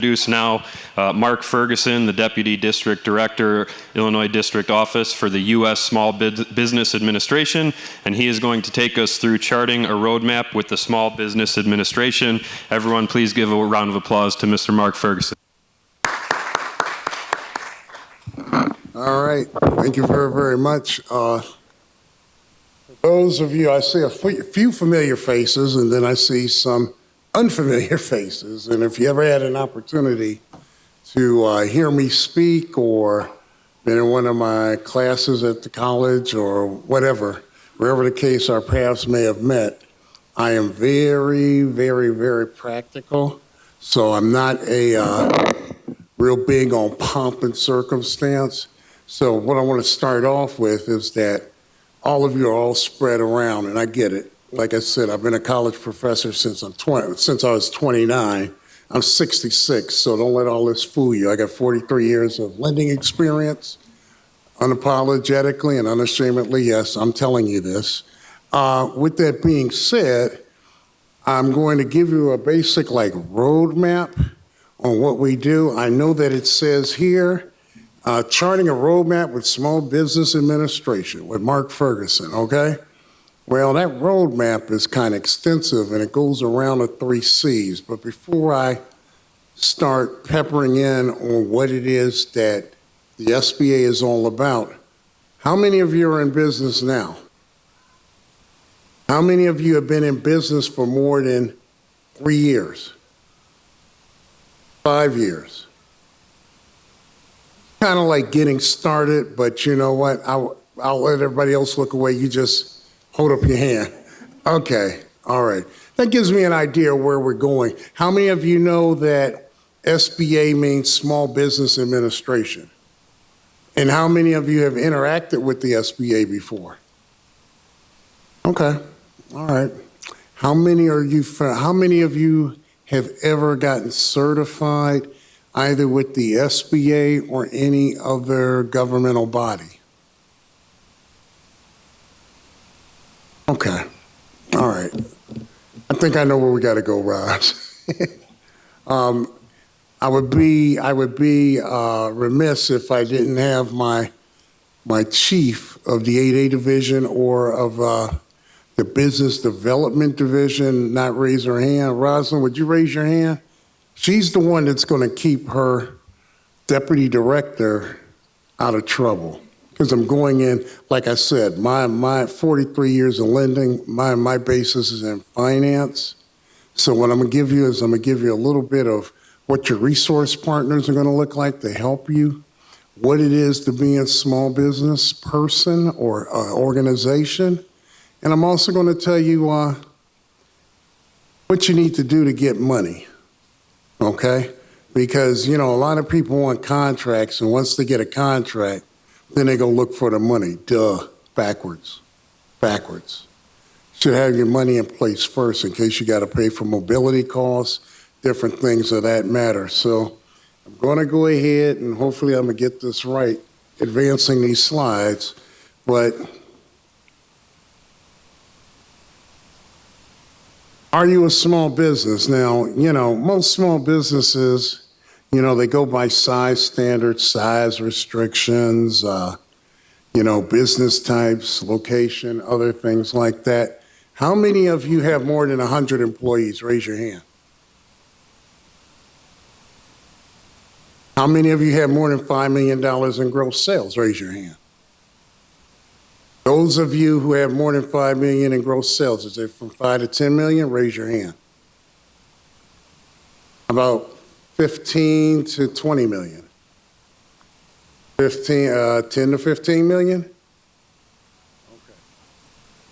Introduce now Mark Ferguson, the Deputy District Director, Illinois District Office for the U.S. Small Business Administration, and he is going to take us through charting a roadmap with the Small Business Administration. Everyone, please give a round of applause to Mr. Mark Ferguson. All right, thank you very, very much. For those of you, I see a few familiar faces, and then I see some unfamiliar faces. And if you ever had an opportunity to hear me speak or been in one of my classes at the college or whatever, wherever the case our paths may have met, I am very, very, very practical. So I'm not a real big on pomp and circumstance. So what I want to start off with is that all of you are all spread around, and I get it. Like I said, I've been a college professor since I was 29. I'm 66, so don't let all this fool you. I got 43 years of lending experience, unapologetically and unashamedly. Yes, I'm telling you this. With that being said, I'm going to give you a basic roadmap on what we do. I know that it says here, charting a roadmap with Small Business Administration with Mark Ferguson, okay? Well, that roadmap is kind of extensive, and it goes around the 3 C's. But before I start peppering in on what it is that the SBA is all about, how many of you are in business now? How many of you have been in business for more than 3 years? 5 years? Kind of like getting started, but you know what? I'll let everybody else look away. You just hold up your hand. Okay, all right. That gives me an idea of where we're going. How many of you know that SBA means Small Business Administration? And how many of you have interacted with the SBA before? Okay, all right. How many of you have ever gotten certified either with the SBA or any other governmental body? Okay, all right. I think I know where we got to go, Roz. I would be remiss if I didn't have my chief of the 8A division or of the business development division not raise her hand. Rosalind, would you raise your hand? She's the one that's going to keep her deputy director out of trouble. Because I'm going in, like I said, my 43 years of lending, my basis is in finance. So what I'm gonna give you is I'm gonna give you a little bit of what your resource partners are gonna look like to help you, what it is to be a small business person or organization. And I'm also gonna tell you what you need to do to get money, okay? Because, you know, a lot of people want contracts, and once they get a contract, then they go look for the money. Duh, backwards. Should have your money in place first in case you got to pay for mobility costs, different things of that matter. So I'm going to go ahead and hopefully I'm going to get this right, advancing these slides. But are you a small business? Now, you know, most small businesses, you know, they go by size standards, size restrictions, you know, business types, location, other things like that. How many of you have more than 100 employees? Raise your hand. How many of you have more than $5 million in gross sales? Raise your hand. Those of you who have more than $5 million in gross sales, is it from 5 to 10 million? Raise your hand. About 15 to 20 million. 10 to 15 million? Okay.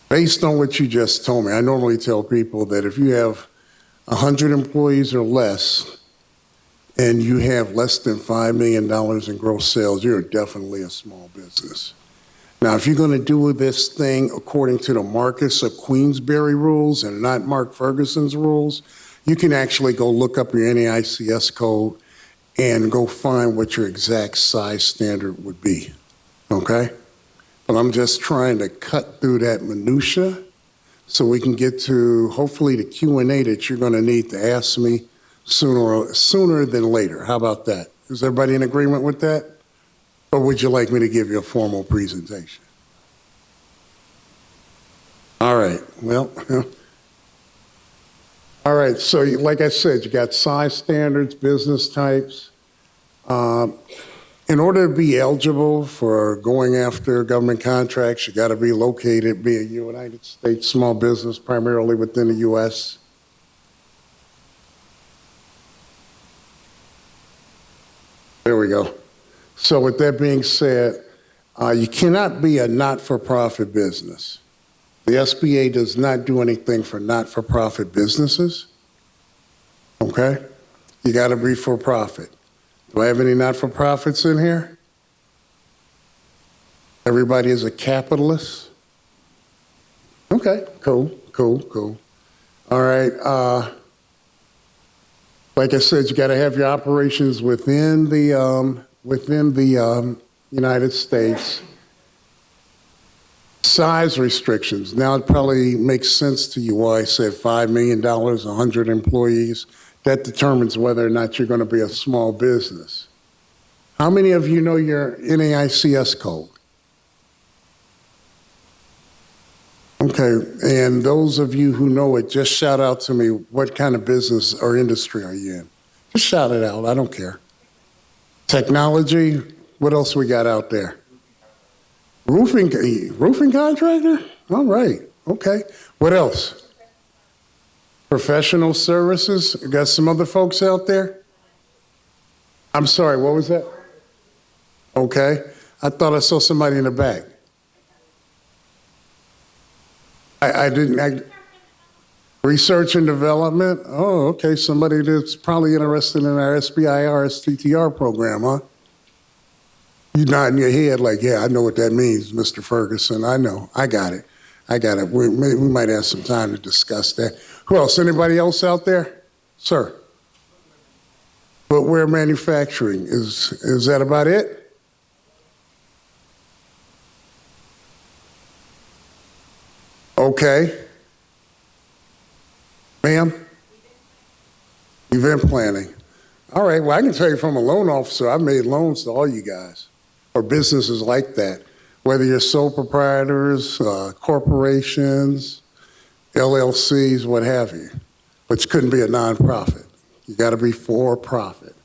Based on what you just told me, I normally tell people that if you have 100 employees or less and you have less than $5 million in gross sales, you're definitely a small business. Now, if you're going to do this thing according to the Marcus of Queensberry rules and not Mark Ferguson's rules, you can actually go look up your NAICS code and go find what your exact size standard would be, okay? But I'm just trying to cut through that minutia so we can get to hopefully the Q&A that you're gonna need to ask me sooner than later. How about that? Is everybody in agreement with that? Or would you like me to give you a formal presentation? All right, well, all right, so like I said, you got size standards, business types. In order to be eligible for going after government contracts, you got to be located, be a United States small business, primarily within the U.S. There we go. So with that being said, you cannot be a not-for-profit business. The SBA does not do anything for not-for-profit businesses, okay? You got to be for-profit. Do I have any not-for-profits in here? Everybody is a capitalist? Okay, cool. All right, like I said, you got to have your operations within the United States. Size restrictions. Now it probably makes sense to you why I said $5 million, 100 employees. That determines whether or not you're going to be a small business. How many of you know your NAICS code? Okay, and those of you who know it, just shout out to me, what kind of business or industry are you in? Just shout it out, I don't care. Technology, what else we got out there? Roofing contractor? All right, okay. What else? Professional services? Got some other folks out there? I'm sorry, what was that? Okay, I thought I saw somebody in the back. I didn't. Research and development? Oh, okay, somebody that's probably interested in our SBIR STTR program, huh? You nodding your head like, yeah, I know what that means, Mr. Ferguson. I know. I got it. We might have some time to discuss that. Who else? Anybody else out there? Sir? Footwear manufacturing. Is that about it? Okay. Ma'am? Event planning. All right, well, I can tell you from a loan officer, I've made loans to all you guys, or businesses like that, whether you're sole proprietors, corporations, LLCs, what have you. But you couldn't be a nonprofit. You got to be for profit.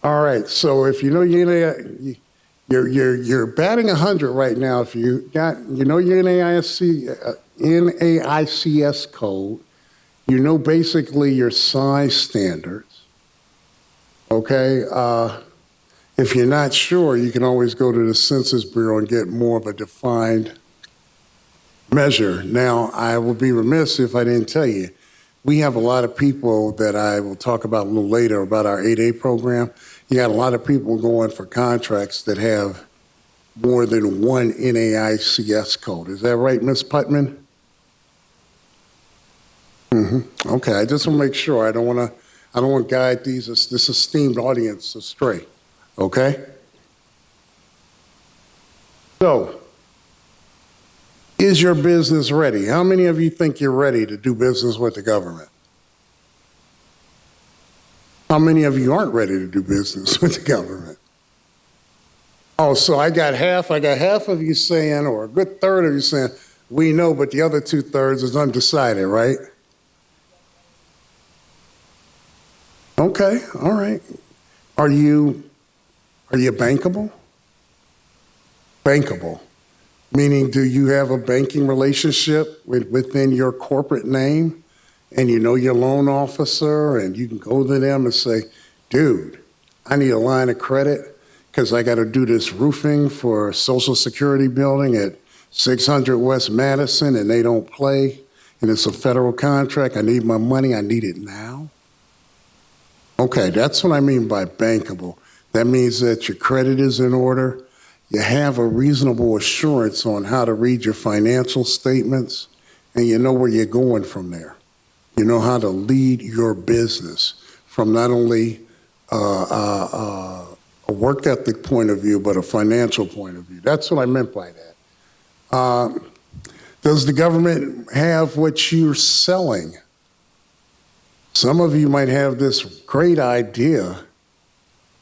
All right, so if you know you're batting 100 right now, if you know your NAICS code, you know basically your size standards. Okay, if you're not sure, you can always go to the Census Bureau and get more of a defined measure. Now, I will be remiss if I didn't tell you, we have a lot of people that I will talk about a little later about our 8A program. You got a lot of people going for contracts that have more than one NAICS code. Is that right, Ms. Putman? Okay, I just want to make sure. I don't want to guide this esteemed audience astray. Okay? So, is your business ready? How many of you think you're ready to do business with the government? How many of you aren't ready to do business with the government? Oh, so I got half of you saying, or a good third of you saying, we know, but the other 2/3 is undecided, right? Okay, all right. Are you bankable? Bankable. Meaning, do you have a banking relationship within your corporate name? And you know your loan officer, and you can go to them and say, dude, I need a line of credit because I got to do this roofing for a Social Security building at 600 West Madison, and they don't play, and it's a federal contract. I need my money. I need it now. Okay, that's what I mean by bankable. That means that your credit is in order. You have a reasonable assurance on how to read your financial statements, and you know where you're going from there. You know how to lead your business from not only a work ethic point of view, but a financial point of view. That's what I meant by that. Does the government have what you're selling? Some of you might have this great idea,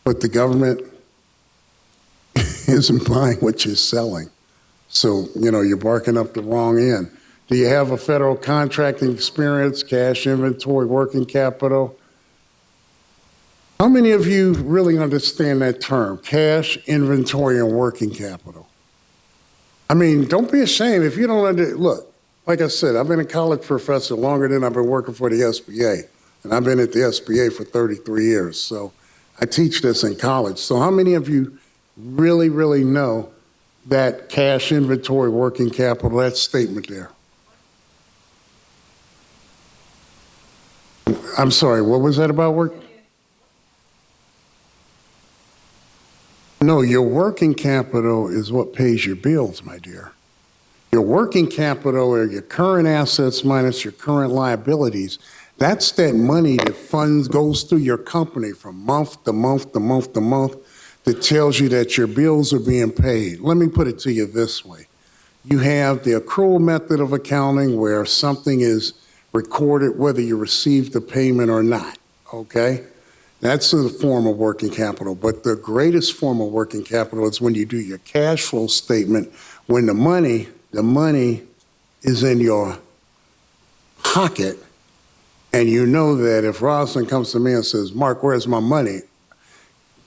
but the government isn't buying what you're selling. So, you're barking up the wrong end. Do you have a federal contracting experience, cash inventory, working capital? How many of you really understand that term, cash, inventory, and working capital? I mean, don't be ashamed if you don't look, like I said, I've been a college professor longer than I've been working for the SBA. And I've been at the SBA for 33 years. So I teach this in college. So how many of you really, really know that cash, inventory, working capital, that statement there? I'm sorry, what was that about work? No, your working capital is what pays your bills, my dear. Your working capital are your current assets minus your current liabilities. That's that money that funds goes through your company from month to month to month to month that tells you that your bills are being paid. Let me put it to you this way. You have the accrual method of accounting where something is recorded whether you received the payment or not, okay? That's a form of working capital. But the greatest form of working capital is when you do your cash flow statement, when the money is in your pocket, and you know that if Rosalind comes to me and says, Mark, where's my money?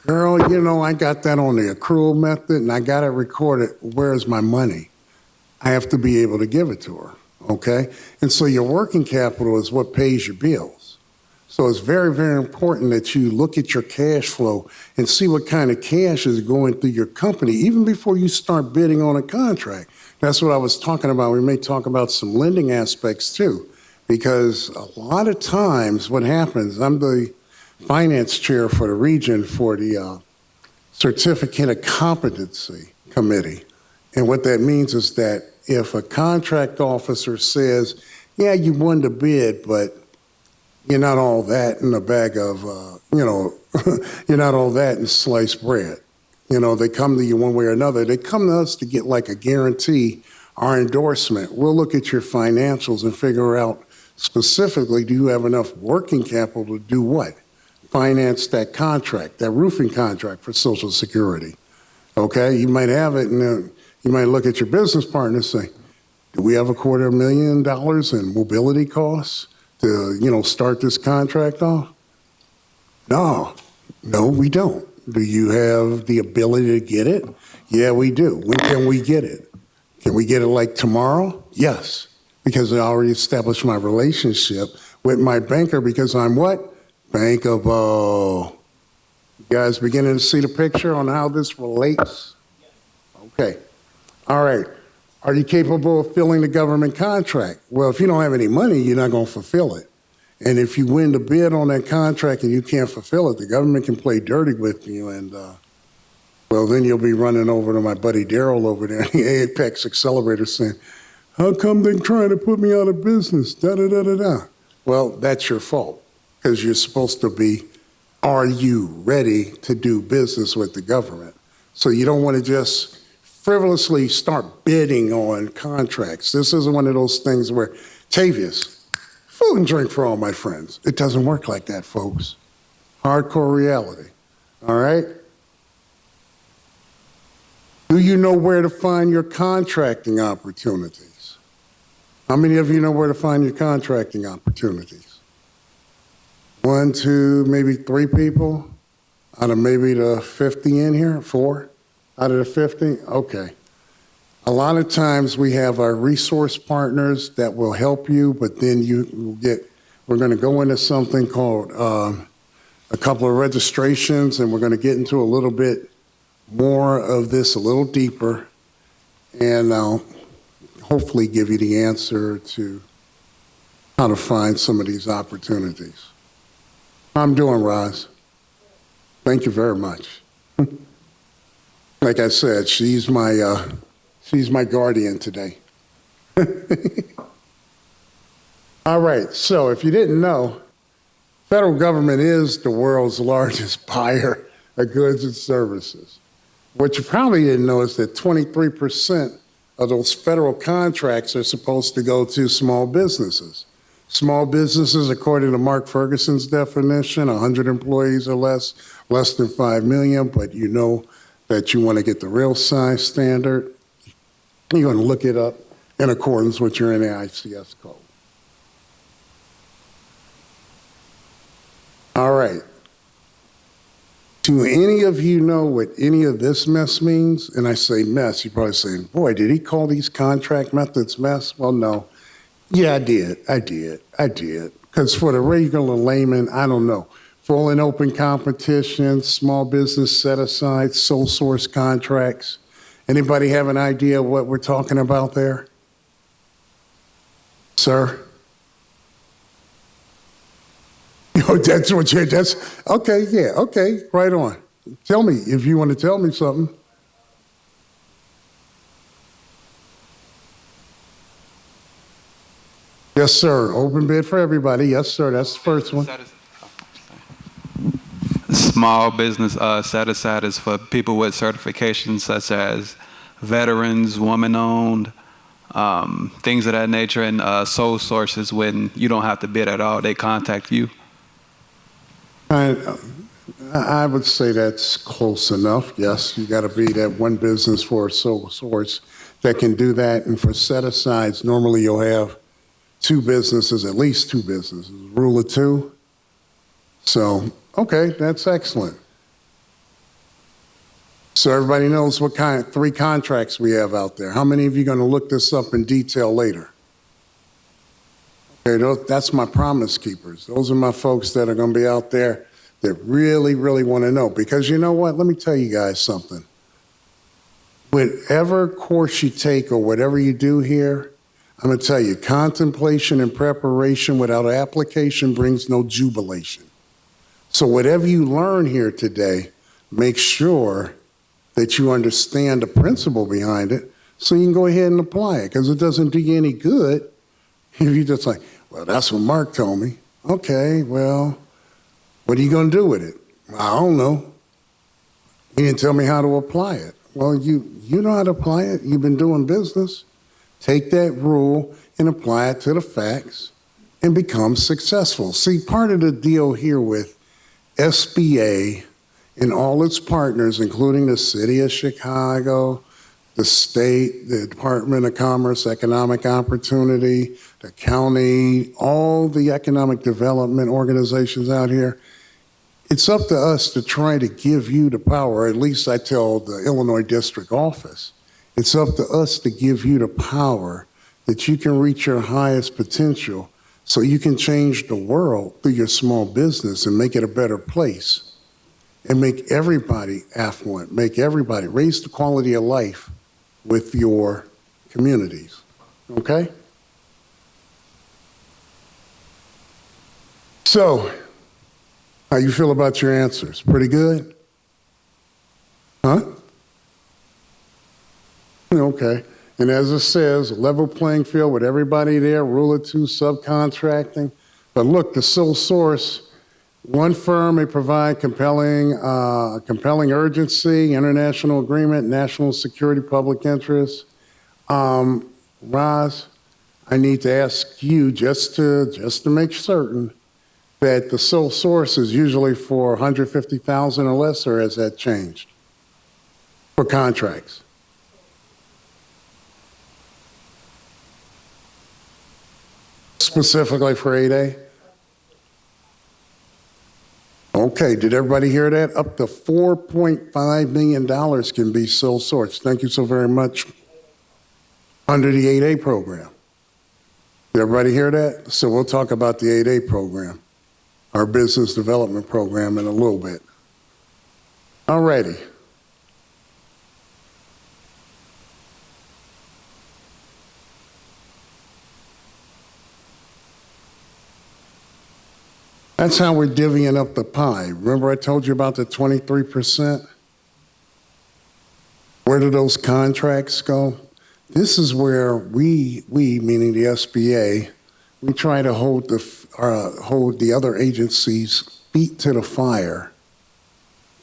Girl, I got that on the accrual method and I got it recorded. Where's my money? I have to be able to give it to her, okay? And so your working capital is what pays your bills. So it's very, very important that you look at your cash flow and see what kind of cash is going through your company, even before you start bidding on a contract. That's what I was talking about. We may talk about some lending aspects too, because a lot of times what happens, I'm the finance chair for the region for the Certificate of Competency Committee. And what that means is that if a contract officer says, yeah, you won the bid, but you're not all that in a bag of, you're not all that in sliced bread. They come to you one way or another. They come to us to get like a guarantee, our endorsement. We'll look at your financials and figure out specifically, do you have enough working capital to do what? Finance that contract, that roofing contract for Social Security. Okay, you might have it, and you might look at your business partner and say, do we have $250,000 in mobility costs to, start this contract off? No, we don't. Do you have the ability to get it? Yeah, we do. When can we get it? Can we get it like tomorrow? Yes, because I already established my relationship with my banker because I'm what? Bankable. You guys beginning to see the picture on how this relates? Okay. All right. Are you capable of filling the government contract? Well, if you don't have any money, you're not going to fulfill it. And if you win the bid on that contract and you can't fulfill it, the government can play dirty with you. And, well, then you'll be running over to my buddy Daryl over there in the Apex Accelerator saying, how come they're trying to put me out of business? Da-da-da-da-da. Well, that's your fault. Because you're supposed to be, are you ready to do business with the government? So you don't want to just frivolously start bidding on contracts. This isn't one of those things where, Tavius, food and drink for all my friends. It doesn't work like that, folks. Hardcore reality, all right? Do you know where to find your contracting opportunities? How many of you know where to find your contracting opportunities? 1, 2, maybe 3 people out of maybe the 50 in here, 4 out of the 50? Okay. A lot of times we have our resource partners that will help you, but then we're going to go into something called a couple of registrations, and we're going to get into a little bit more of this a little deeper, and I'll hopefully give you the answer to how to find some of these opportunities. How I'm doing, Roz? Thank you very much. Like I said, she's my guardian today. All right, so if you didn't know, federal government is the world's largest buyer of goods and services. What you probably didn't know is that 23% of those federal contracts are supposed to go to small businesses. Small businesses, according to Mark Ferguson's definition, 100 employees or less than 5 million, but you know that you want to get the real size standard. You're going to look it up in accordance with your NAICS code. All right. Do any of you know what any of this mess means? And I say mess, you're probably saying, boy, did he call these contract methods mess? Well, no. Yeah, I did. Because for the regular layman, I don't know. Full and open competition, small business set aside, sole source contracts. Anybody have an idea what we're talking about there? Sir? That's what okay, yeah, okay, right on. Tell me if you want to tell me something. Yes, sir. Open bid for everybody. Yes, sir. That's the first one. Small business set aside is for people with certifications such as veterans, woman-owned, things of that nature, and sole sources when you don't have to bid at all. They contact you. I would say that's close enough. Yes, you got to be that one business for a sole source that can do that. And for set-asides, normally you'll have two businesses, at least two businesses, rule of two. So, okay, that's excellent. So everybody knows what kind, 3 contracts we have out there. How many of you are going to look this up in detail later? Okay, that's my promise keepers. Those are my folks that are going to be out there that really, really want to know. Because you know what? Let me tell you guys something. Whatever course you take or whatever you do here, I'm going to tell you, contemplation and preparation without application brings no jubilation. So whatever you learn here today, make sure that you understand the principle behind it so you can go ahead and apply it, because it doesn't do you any good if you just like, well, that's what Mark told me. Okay, well, what are you going to do with it? I don't know. He didn't tell me how to apply it. Well, you know how to apply it. You've been doing business. Take that rule and apply it to the facts and become successful. See, part of the deal here with SBA and all its partners, including the City of Chicago, the state, the Department of Commerce, Economic Opportunity, the county, all the economic development organizations out here, it's up to us to try to give you the power, at least I tell the Illinois District Office, it's up to us to give you the power that you can reach your highest potential so you can change the world through your small business and make it a better place and make everybody affluent, make everybody, raise the quality of life with your communities, okay? So, how you feel about your answers? Pretty good? Huh? Okay. And as it says, level playing field with everybody there, rule of two, subcontracting. But look, the sole source, one firm may provide compelling urgency, international agreement, national security, public interest. Roz, I need to ask you just to make certain that the sole source is usually for 150,000 or less, or has that changed for contracts? Specifically for 8A? Okay, did everybody hear that? Up to $4.5 million can be sole source. Thank you so very much. Under the 8A program. Did everybody hear that? So we'll talk about the 8A program, our business development program, in a little bit. All righty. That's how we're divvying up the pie. Remember I told you about the 23%? Where do those contracts go? This is where we meaning the SBA, we try to hold the other agencies' feet to the fire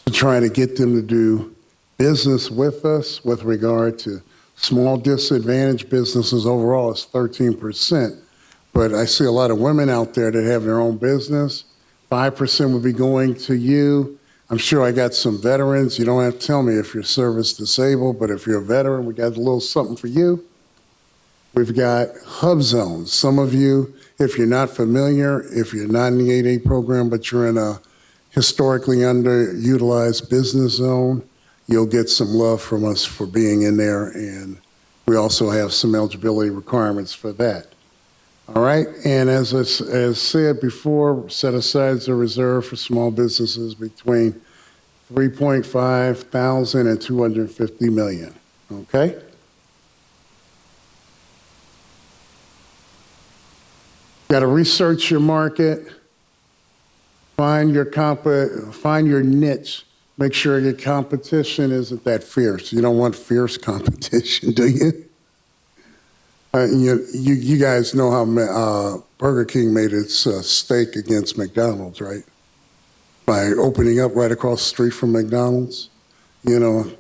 to try to get them to do business with us with regard to small disadvantaged businesses overall is 13%. but I see a lot of women out there that have their own business. 5% would be going to you. I'm sure I got some veterans. You don't have to tell me if you're service disabled, but if you're a veteran, we got a little something for you. We've got hub zones. Some of you, if you're not familiar, if you're not in the 8A program, but you're in a historically underutilized business zone, you'll get some love from us for being in there, and we also have some eligibility requirements for that. All right, and as said before, set aside a reserve for small businesses between 3.5 thousand and 250 million, okay? Got to research your market, find your niche, make sure your competition isn't that fierce. You don't want fierce competition, do you? You guys know how Burger King made its stake against McDonald's, right? By opening up right across the street from McDonald's. You know,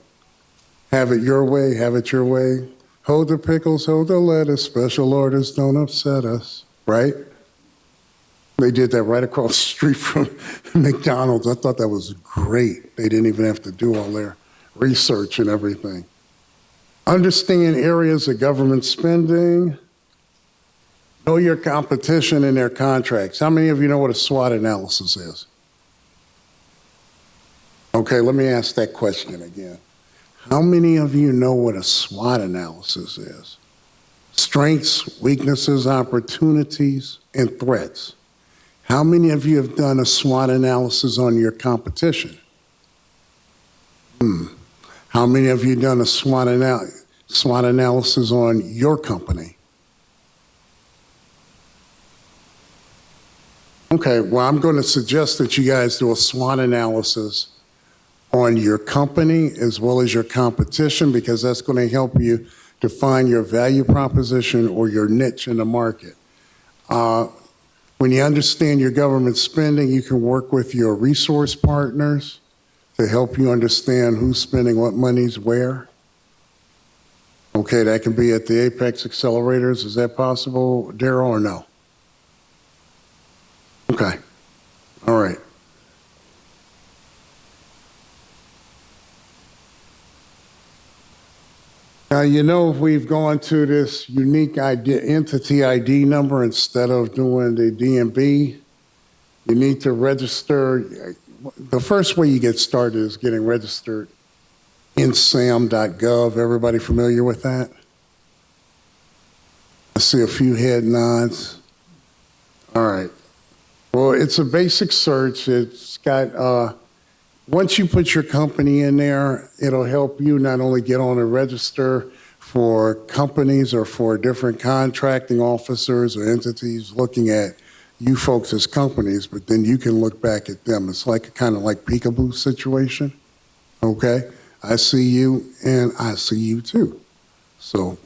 have it your way, have it your way. Hold the pickles, hold the lettuce, special orders don't upset us, right? They did that right across the street from McDonald's. I thought that was great. They didn't even have to do all their research and everything. Understand areas of government spending. Know your competition and their contracts. How many of you know what a SWOT analysis is? Okay, let me ask that question again. How many of you know what a SWOT analysis is? Strengths, weaknesses, opportunities, and threats. How many of you have done a SWOT analysis on your competition? How many of you done a SWOT analysis on your company? Okay, well, I'm going to suggest that you guys do a SWOT analysis on your company as well as your competition, because that's going to help you define your value proposition or your niche in the market. When you understand your government spending, you can work with your resource partners to help you understand who's spending what monies where. Okay, that can be at the Apex accelerators. Is that possible, Daryl, or no? Okay, all right. Now, you know, if we've gone to this unique entity ID number instead of doing the DMB, you need to register. The first way you get started is getting registered in sam.gov. Everybody familiar with that? I see a few head nods. All right. Well, it's a basic search. It's got, once you put your company in there, it'll help you not only get on a register for companies or for different contracting officers or entities looking at you folks as companies, but then you can look back at them. It's like a kind of like peekaboo situation, okay? I see you and I see you too. So,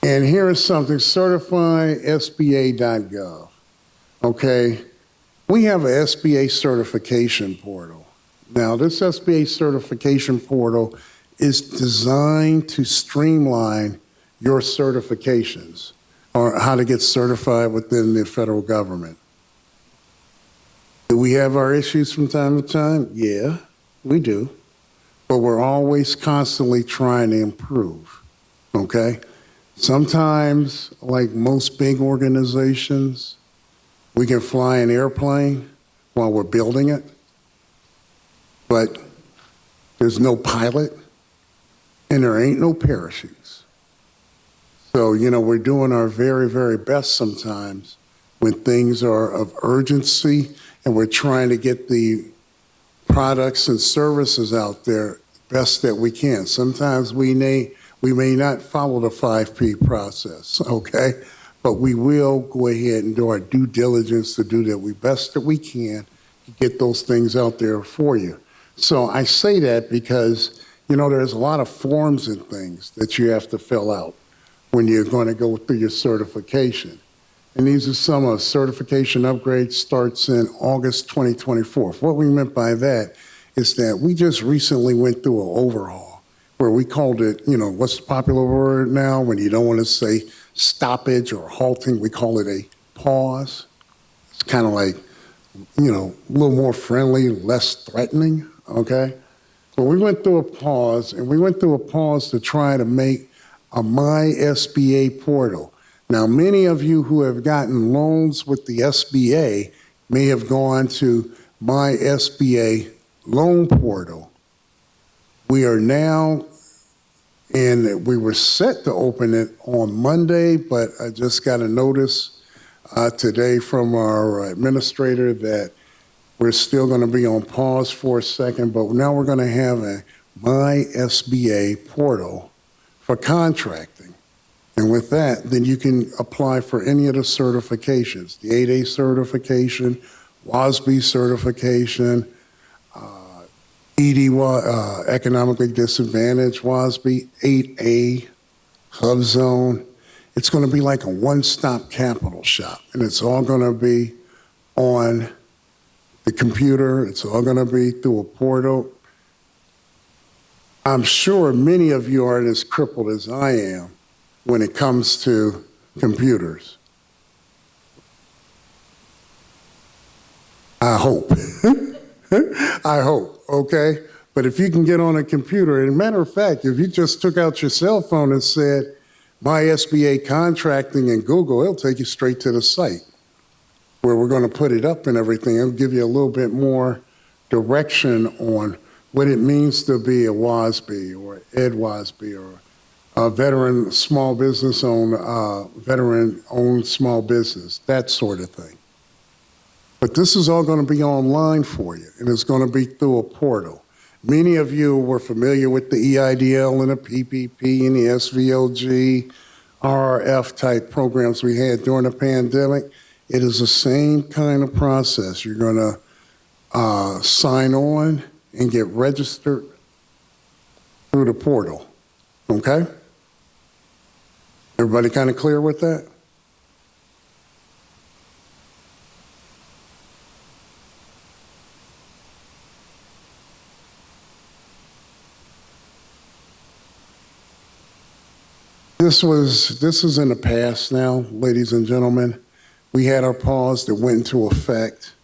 and here is something, certify SBA.gov, okay? We have an SBA certification portal. Now, this SBA certification portal is designed to streamline your certifications or how to get certified within the federal government. Do we have our issues from time to time? Yeah, we do. But we're always constantly trying to improve, okay? Sometimes, like most big organizations, we can fly an airplane while we're building it, but there's no pilot and there ain't no parachutes. So, you know, we're doing our very, very best sometimes when things are of urgency and we're trying to get the products and services out there best that we can. Sometimes we may not follow the 5P process, okay? But we will go ahead and do our due diligence to do the best that we can to get those things out there for you. So I say that because, you know, there's a lot of forms and things that you have to fill out when you're going to go through your certification. And these are some of certification upgrades starts in August 2024. What we meant by that is that we just recently went through an overhaul. where we called it, what's the popular word now when you don't want to say stoppage or halting? We call it a pause. It's kind of like, a little more friendly, less threatening, okay? But we went through a pause, and we went through a pause to try to make a My SBA portal. Now, many of you who have gotten loans with the SBA may have gone to My SBA loan portal. We are now, and we were set to open it on Monday, but I just got a notice today from our administrator that we're still going to be on pause for a second, but now we're going to have a My SBA portal for contracting. And with that, then you can apply for any of the certifications, the 8A certification, WASB certification, economically disadvantaged WASB, 8A, Hub Zone. It's going to be like a one-stop capital shop, and it's all going to be on the computer. It's all going to be through a portal. I'm sure many of you aren't as crippled as I am when it comes to computers. I hope. I hope, okay? But if you can get on a computer, and matter of fact, if you just took out your cell phone and said, My SBA contracting in Google, it'll take you straight to the site where we're going to put it up and everything. It'll give you a little bit more direction on what it means to be a WASB or Ed WASB or a veteran small business veteran-owned small business, that sort of thing. But this is all going to be online for you, and it's going to be through a portal. Many of you were familiar with the EIDL and the PPP and the SVOG, RRF type programs we had during the pandemic. It is the same kind of process. You're going to sign on and get registered through the portal, okay? Everybody kind of clear with that? This is in the past now, ladies and gentlemen. We had our pause that went into effect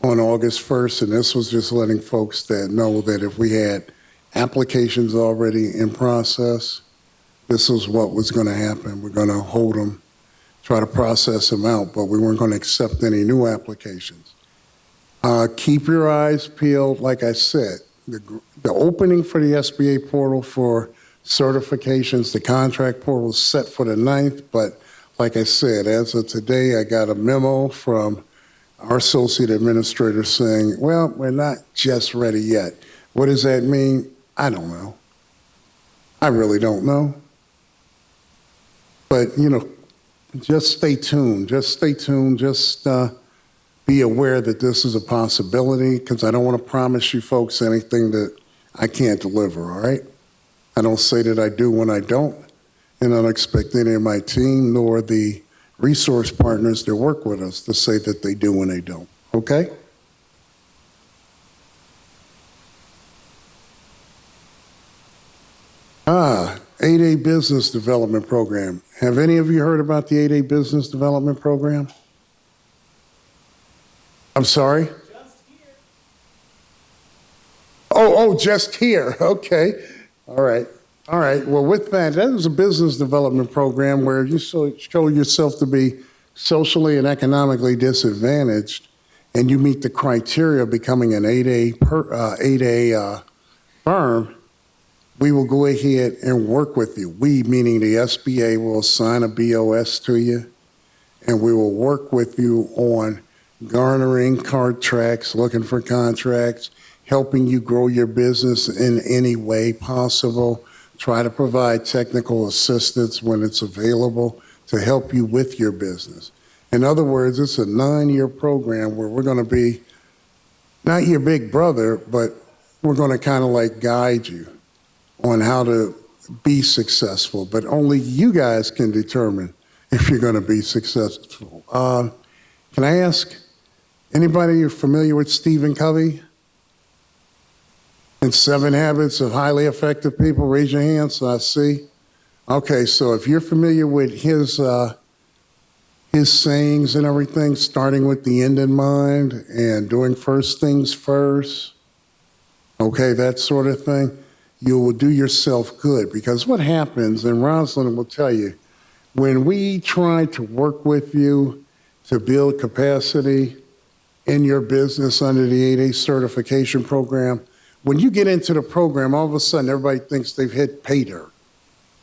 on August 1st, and this was just letting folks that know that if we had applications already in process, this is what was going to happen. We're going to hold them, try to process them out, but we weren't going to accept any new applications. Keep your eyes peeled. Like I said, the opening for the SBA portal for certifications, the contract portal is set for the 9th, but like I said, as of today, I got a memo from our associate administrator saying, well, we're not just ready yet. What does that mean? I don't know. I really don't know. But, just stay tuned. Just stay tuned. Just be aware that this is a possibility, because I don't want to promise you folks anything that I can't deliver, all right? I don't say that I do when I don't, and I don't expect any of my team nor the resource partners that work with us to say that they do when they don't, okay? Ah, 8A Business Development Program. Have any of you heard about the 8A Business Development Program? I'm sorry? Just here. Oh, just here, okay. All right. Well, with that is a business development program where you show yourself to be socially and economically disadvantaged, and you meet the criteria of becoming an 8A firm. We will go ahead and work with you. We, meaning the SBA, will assign a BOS to you, and we will work with you on garnering contracts, looking for contracts, helping you grow your business in any way possible, try to provide technical assistance when it's available to help you with your business. In other words, it's a 9-year program where we're going to be not your big brother, but we're going to kind of like guide you on how to be successful. But only you guys can determine if you're going to be successful. Can I ask, anybody familiar with Stephen Covey? And 7 Habits of Highly Effective People, raise your hand so I see. Okay, so if you're familiar with his sayings and everything, starting with the end in mind and doing first things first, okay, that sort of thing, you will do yourself good. Because what happens, and Rosalind will tell you, when we try to work with you to build capacity in your business under the 8A certification program, when you get into the program, all of a sudden everybody thinks they've hit pay dirt.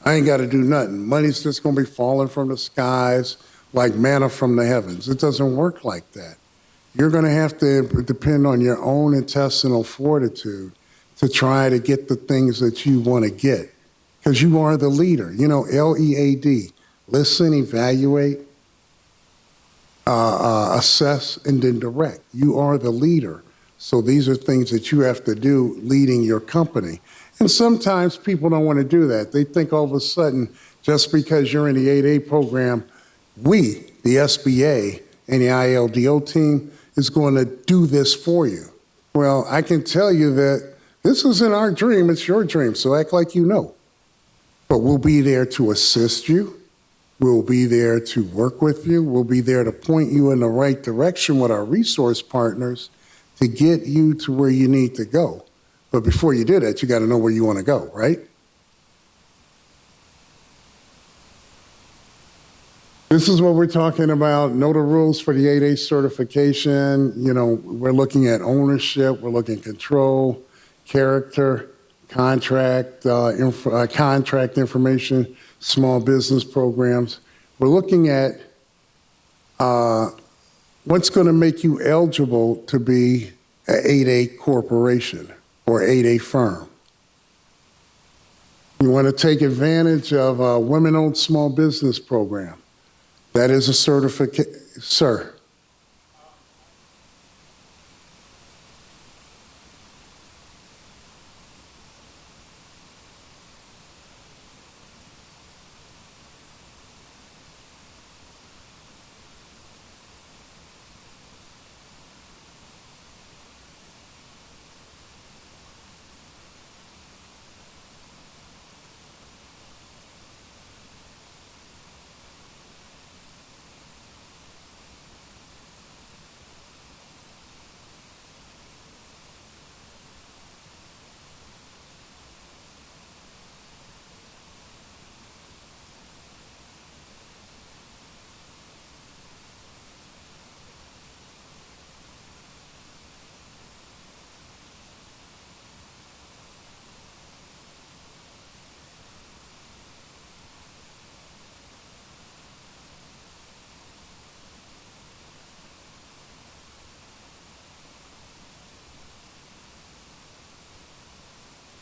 I ain't got to do nothing. Money's just going to be falling from the skies like manna from the heavens. It doesn't work like that. You're going to have to depend on your own intestinal fortitude to try to get the things that you want to get, because you are the leader. You know, LEAD, listen, evaluate, assess, and then direct. You are the leader. So these are things that you have to do leading your company. And sometimes people don't want to do that. They think all of a sudden, just because you're in the 8A program, we, the SBA and the ILDO team, is going to do this for you. Well, I can tell you that this isn't our dream, it's your dream, so act like you know. But we'll be there to assist you. We'll be there to work with you. We'll be there to point you in the right direction with our resource partners to get you to where you need to go. But before you do that, you got to know where you want to go, right? This is what we're talking about. Know the rules for the 8A certification. You know, we're looking at ownership. We're looking at control, character, contract information, small business programs. We're looking at what's going to make you eligible to be an 8A corporation or 8A firm. You want to take advantage of a women-owned small business program. That is a certificate, sir.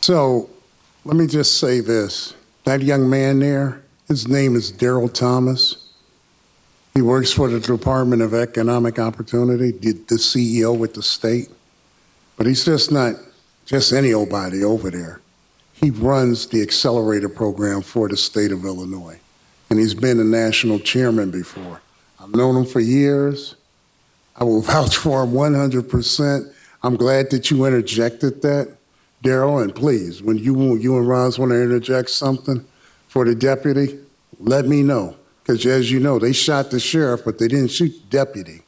So let me just say this. That young man there, his name is Daryl Thomas. He works for the Department of Economic Opportunity, the CEO with the state. But he's just not just any old body over there. He runs the accelerator program for the state of Illinois. And he's been a national chairman before. I've known him for years. I will vouch for him 100%. I'm glad that you interjected that, Daryl, and please, when you and Roz want to interject something for the deputy, let me know. Because as you know, they shot the sheriff, but they didn't shoot the deputy,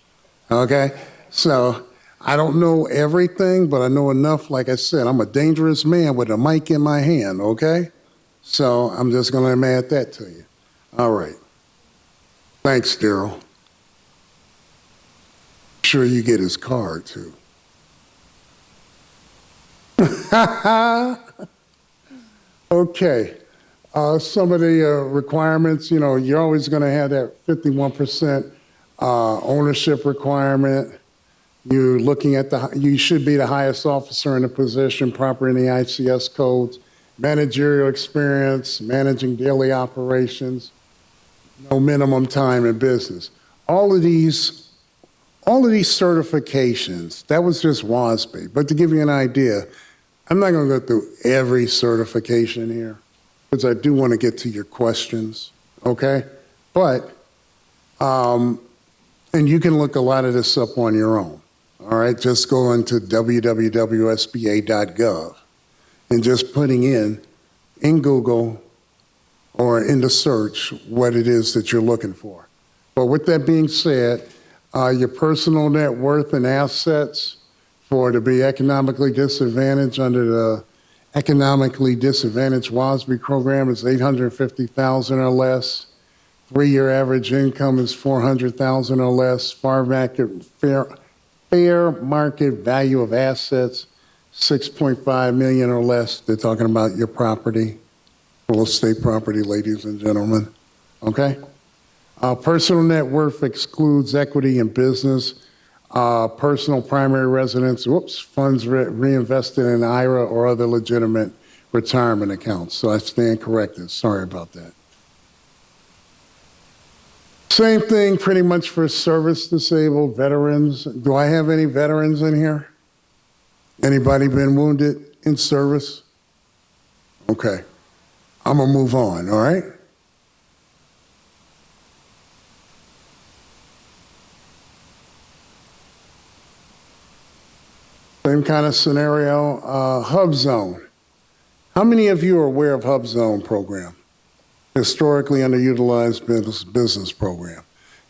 okay? So I don't know everything, but I know enough. Like I said, I'm a dangerous man with a mic in my hand, okay? So I'm just going to add that to you. All right. Thanks, Daryl. Sure you get his card, too. Okay. Some of the requirements, you know, you're always going to have that 51% ownership requirement. You're looking at you should be the highest officer in the position, proper in the ICS codes, managerial experience, managing daily operations, no minimum time in business. All of these certifications, that was just WASB. But to give you an idea, I'm not going to go through every certification here because I do want to get to your questions, okay? But, and you can look a lot of this up on your own, all right? Just go into www.sba.gov, and just putting in Google or in the search what it is that you're looking for. But with that being said, your personal net worth and assets to be economically disadvantaged under the economically disadvantaged WASB program is $850,000 or less. 3-year average income is $400,000 or less. Fair market value of assets, $6.5 million or less. They're talking about your property, real estate property, ladies and gentlemen. Okay? Personal net worth excludes equity in business, personal primary residence, funds reinvested in IRA or other legitimate retirement accounts. So I stand corrected. Sorry about that. Same thing pretty much for service disabled, veterans. Do I have any veterans in here? Anybody been wounded in service? Okay. I'm going to move on, all right? Same kind of scenario, Hub Zone. How many of you are aware of Hub Zone program? Historically underutilized business program.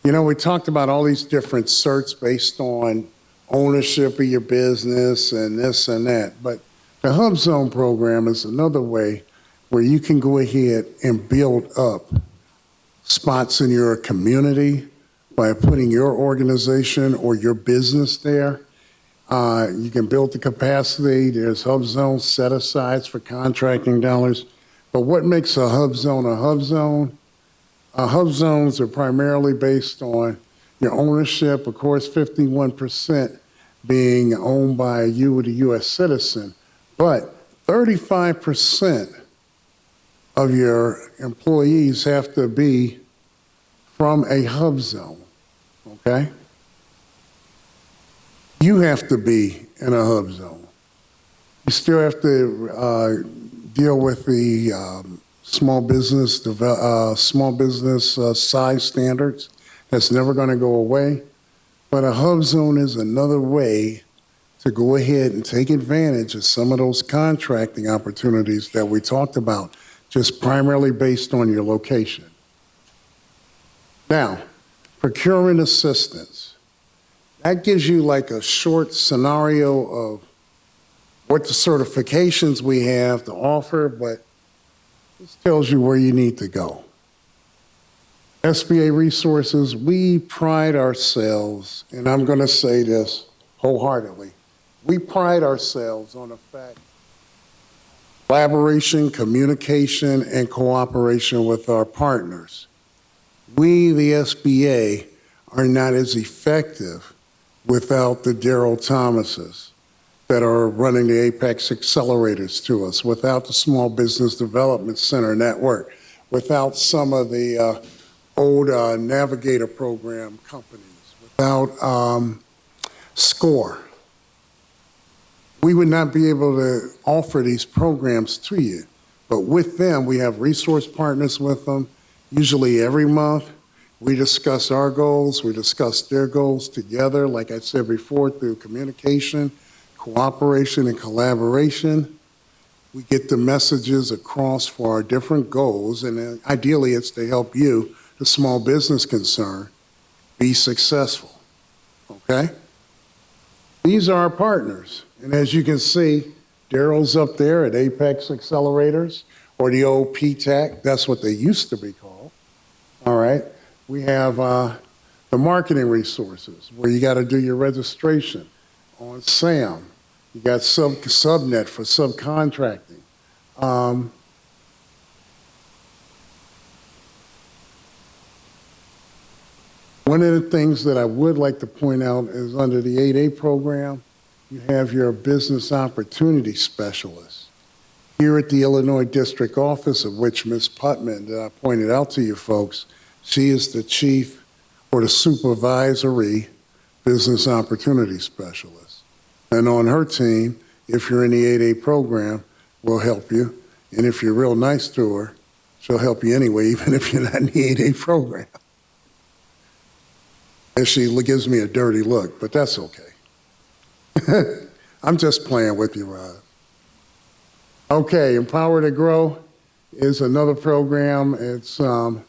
You know, we talked about all these different certs based on ownership of your business and this and that, but the Hub Zone program is another way where you can go ahead and build up spots in your community by putting your organization or your business there. You can build the capacity. There's Hub Zone set-asides for contracting dollars. But what makes a hub zone a hub zone? Hub zones are primarily based on your ownership, of course, 51% being owned by you, the U.S. citizen, but 35% of your employees have to be from a hub zone, okay? You have to be in a hub zone. You still have to deal with the small business size standards. That's never going to go away. But a hub zone is another way to go ahead and take advantage of some of those contracting opportunities that we talked about, just primarily based on your location. Now, procurement assistance. That gives you like a short scenario of what the certifications we have to offer, but this tells you where you need to go. SBA resources, we pride ourselves, and I'm going to say this wholeheartedly, we pride ourselves on the fact collaboration, communication, and cooperation with our partners. We, the SBA, are not as effective without the Daryl Thomases that are running the Apex accelerators to us, without the Small Business Development Center network, without some of the old Navigator program companies, without SCORE. We would not be able to offer these programs to you. But with them, we have resource partners with them. Usually every month, we discuss our goals, we discuss their goals together, like I said before, through communication, cooperation, and collaboration. We get the messages across for our different goals, and ideally it's to help you, the small business concern, be successful, okay? These are our partners, and as you can see, Daryl's up there at Apex Accelerators, or the old PTAC, that's what they used to be called, all right? We have the marketing resources, where you gotta do your registration on SAM. You got Subnet for subcontracting. One of the things that I would like to point out is under the 8A program, you have your business opportunity specialist. Here at the Illinois District Office, of which Ms. Putman, that I pointed out to you folks, she is the chief or the supervisory business opportunity specialist. And on her team, if you're in the 8A program, we'll help you. And if you're real nice to her, she'll help you anyway, even if you're not in the 8A program. And she gives me a dirty look, but that's okay. I'm just playing with you, Rod. Okay, Empower to Grow is another program. It's a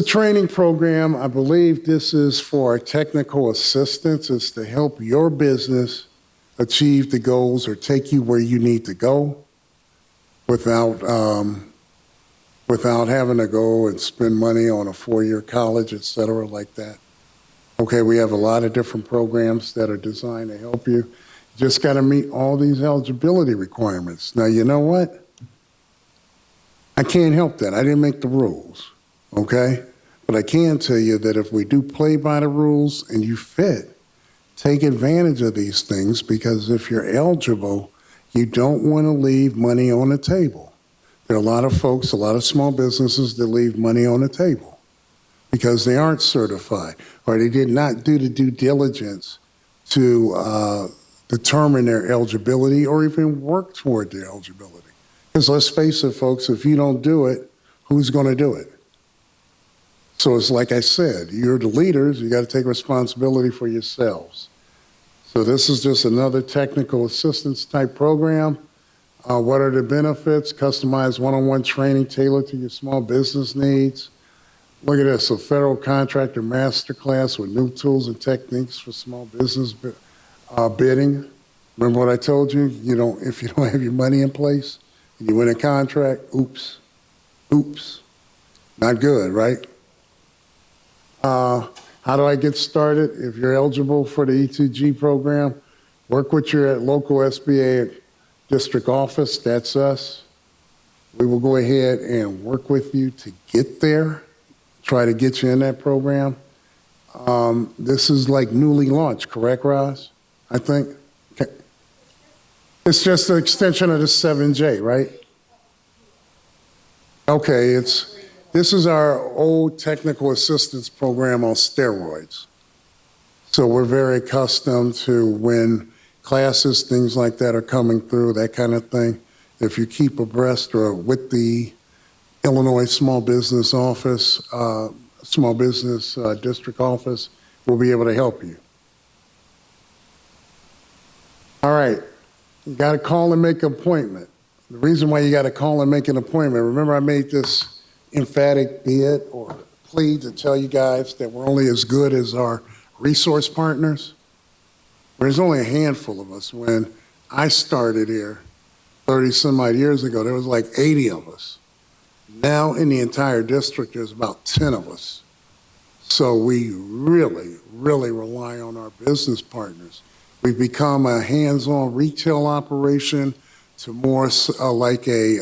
training program. I believe this is for technical assistance. It's to help your business achieve the goals or take you where you need to go without having to go and spend money on a 4-year college, et cetera, like that. Okay, we have a lot of different programs that are designed to help you. You just got to meet all these eligibility requirements. Now, you know what? I can't help that. I didn't make the rules, okay? But I can tell you that if we do play by the rules and you fit, take advantage of these things, because if you're eligible, you don't want to leave money on the table. There are a lot of folks, a lot of small businesses that leave money on the table because they aren't certified or they did not do the due diligence to determine their eligibility or even work toward their eligibility. Because let's face it, folks, if you don't do it, who's going to do it? So it's like I said, you're the leaders, you got to take responsibility for yourselves. So this is just another technical assistance type program. What are the benefits? Customized one-on-one training tailored to your small business needs. Look at this, a federal contractor masterclass with new tools and techniques for small business bidding. Remember what I told you? If you don't have your money in place and you win a contract, oops, not good, right? How do I get started? If you're eligible for the E2G program, work with your local SBA district office, that's us. We will go ahead and work with you to get there, try to get you in that program. This is like newly launched, correct, Roz? I think? Okay. It's just an extension of the 7J, right? Okay, this is our old technical assistance program on steroids. So we're very accustomed to when classes, things like that are coming through, that kind of thing. If you keep abreast or with the Illinois Small Business Office, Small Business District Office, we'll be able to help you. All right, you got to call and make an appointment. The reason why you got to call and make an appointment, remember I made this emphatic bid or plea to tell you guys that we're only as good as our resource partners. There's only a handful of us. When I started here 30 some odd years ago, there was like 80 of us. Now in the entire district, there's about 10 of us. So we really, really rely on our business partners. We've become a hands-on retail operation to more like a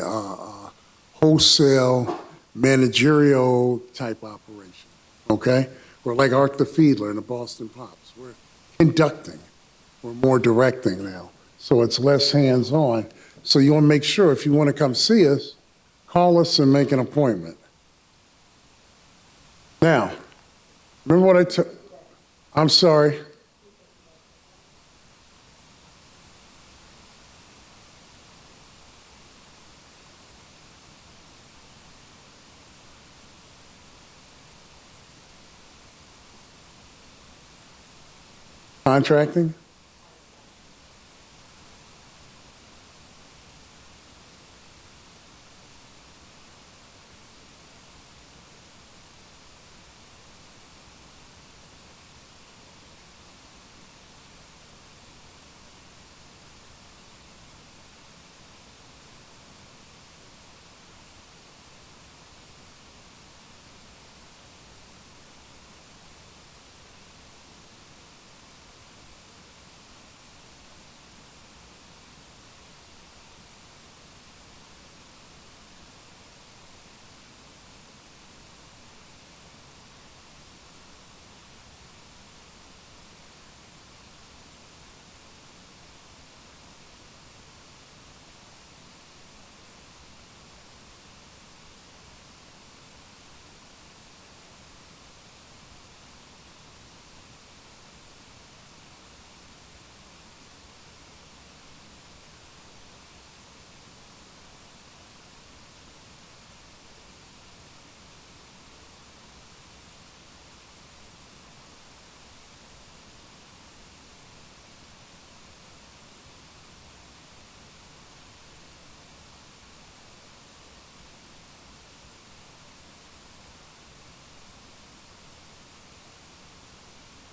wholesale managerial type operation, okay? We're like Art the Fiedler and the Boston Pops. We're conducting, we're more directing now. So it's less hands-on. So you want to make sure if you want to come see us, call us and make an appointment. Now, remember what I'm sorry. Contracting?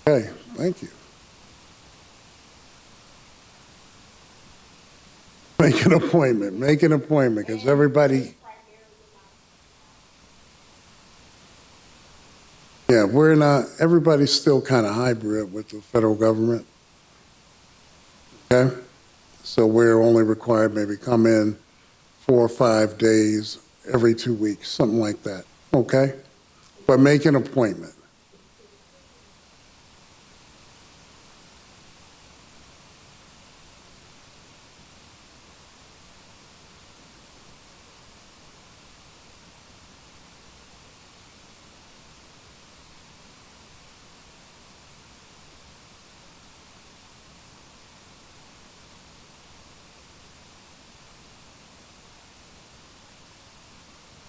Okay, thank you. Make an appointment, because everybody, yeah, we're not, everybody's still kind of hybrid with the federal government. Okay? So we're only required maybe come in 4 or 5 days every 2 weeks, something like that. Okay? But make an appointment.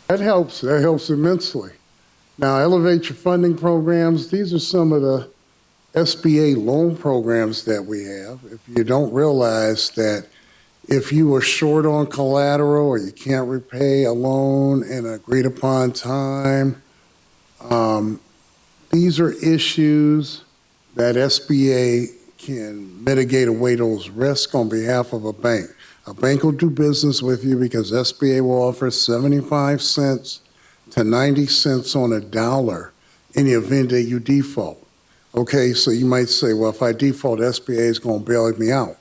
That helps immensely. Now, elevate your funding programs. These are some of the SBA loan programs that we have. If you don't realize that if you are short on collateral or you can't repay a loan in an agreed upon time, these are issues that SBA can mitigate away those risks on behalf of a bank. A bank will do business with you because SBA will offer 75 cents to 90 cents on a dollar in the event that you default. Okay, so you might say, well, if I default, SBA is going to bail me out.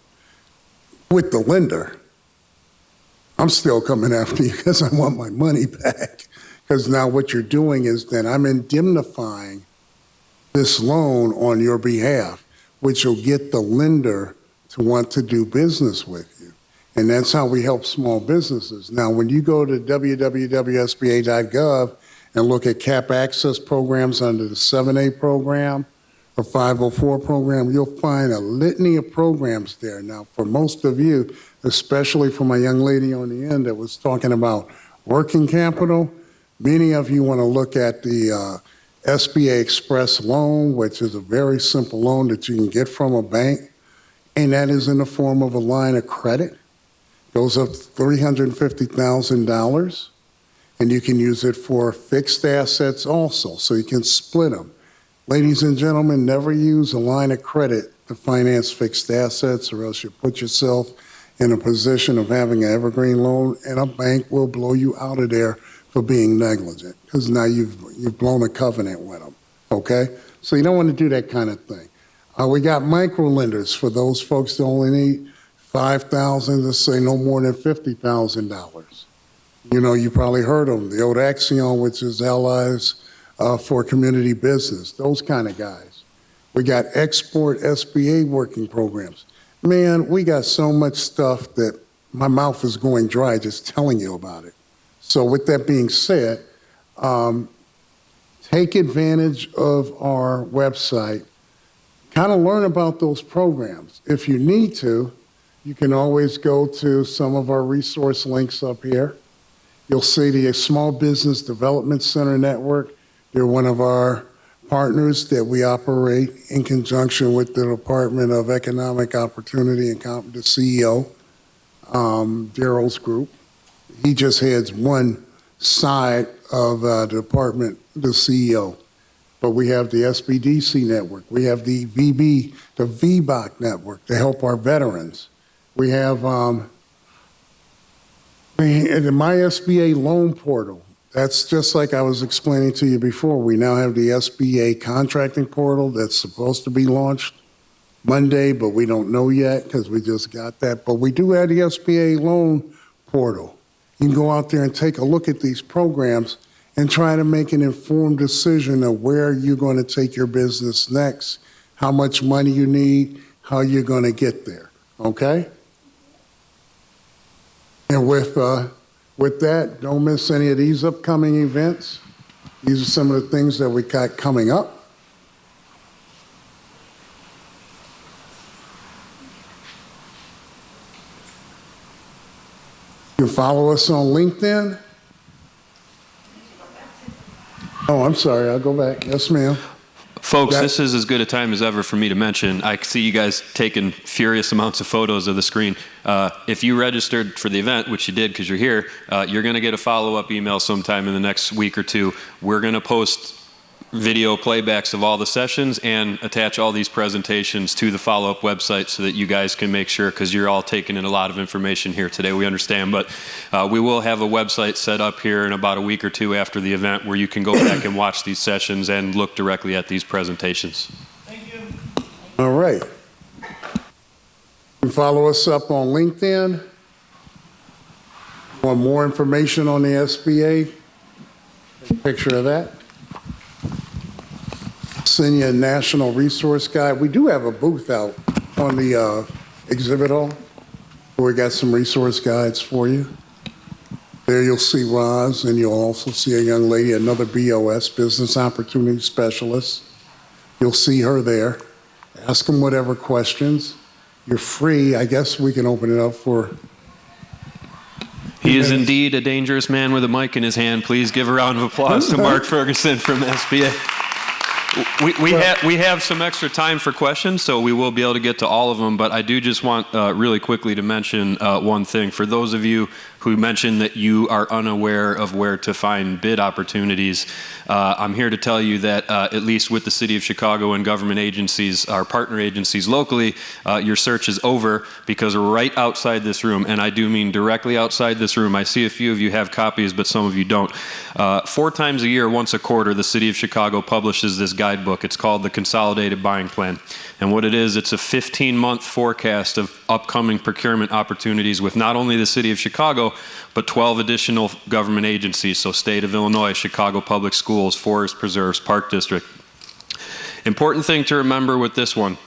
With the lender, I'm still coming after you because I want my money back. Because now what you're doing is then I'm indemnifying this loan on your behalf, which will get the lender to want to do business with you. And that's how we help small businesses. Now, when you go to www.sba.gov and look at cap access programs under the 7A program or 504 program, you'll find a litany of programs there. Now, for most of you, especially for my young lady on the end that was talking about working capital, many of you want to look at the SBA Express loan, which is a very simple loan that you can get from a bank, and that is in the form of a line of credit. Goes up to $350,000, and you can use it for fixed assets also, so you can split them. Ladies and gentlemen, never use a line of credit to finance fixed assets, or else you put yourself in a position of having an evergreen loan, and a bank will blow you out of there for being negligent, because now you've blown a covenant with them, okay? So you don't want to do that kind of thing. We got micro lenders for those folks that only need $5,000 to say no more than $50,000. You know, you probably heard of them, the old Axion, which is Allies for Community Business, those kind of guys. We got export SBA working programs. Man, we got so much stuff that my mouth is going dry just telling you about it. So with that being said, take advantage of our website, kind of learn about those programs. If you need to, you can always go to some of our resource links up here. You'll see the Small Business Development Center Network. They're one of our partners that we operate in conjunction with the Department of Economic Opportunity and the CEO, Daryl's group. He just heads one side of the department, the CEO. But we have the SBDC network. We have the VBOC network to help our veterans. We have the My SBA loan portal. That's just like I was explaining to you before. We now have the SBA contracting portal that's supposed to be launched Monday, but we don't know yet because we just got that. But we do have the SBA loan portal. You can go out there and take a look at these programs and try to make an informed decision of where you're going to take your business next, how much money you need, how you're going to get there, okay? And with that, don't miss any of these upcoming events. These are some of the things that we got coming up. You can follow us on LinkedIn. Oh, I'm sorry, I'll go back. Yes, ma'am. Folks, this is as good a time as ever for me to mention. I see you guys taking furious amounts of photos of the screen. If you registered for the event, which you did because you're here, you're going to get a follow-up email sometime in the next week or two. We're going to post video playbacks of all the sessions and attach all these presentations to the follow-up website so that you guys can make sure, because you're all taking in a lot of information here today, we understand, but we will have a website set up here in about a week or two after the event where you can go back and watch these sessions and look directly at these presentations. Thank you. All right. You can follow us up on LinkedIn. Want more information on the SBA? Take a picture of that. Send you a national resource guide. We do have a booth out on the exhibit hall where we got some resource guides for you. There you'll see Roz, and you'll also see a young lady, another BOS, Business Opportunity Specialist. You'll see her there. Ask them whatever questions. You're free. I guess we can open it up for... He is indeed a dangerous man with a mic in his hand. Please give a round of applause to Mark Ferguson from SBA. We have some extra time for questions, so we will be able to get to all of them, but I do just want really quickly to mention one thing. For those of you who mentioned that you are unaware of where to find bid opportunities, I'm here to tell you that at least with the City of Chicago and government agencies, our partner agencies locally, your search is over, because right outside this room, and I do mean directly outside this room, I see a few of you have copies, but some of you don't. 4 times a year, once a quarter, the City of Chicago publishes this guidebook. It's called the Consolidated Buying Plan. And what it is, it's a 15-month forecast of upcoming procurement opportunities with not only the City of Chicago, but 12 additional government agencies, so State of Illinois, Chicago Public Schools, Forest Preserves, Park District. Important thing to remember with this one,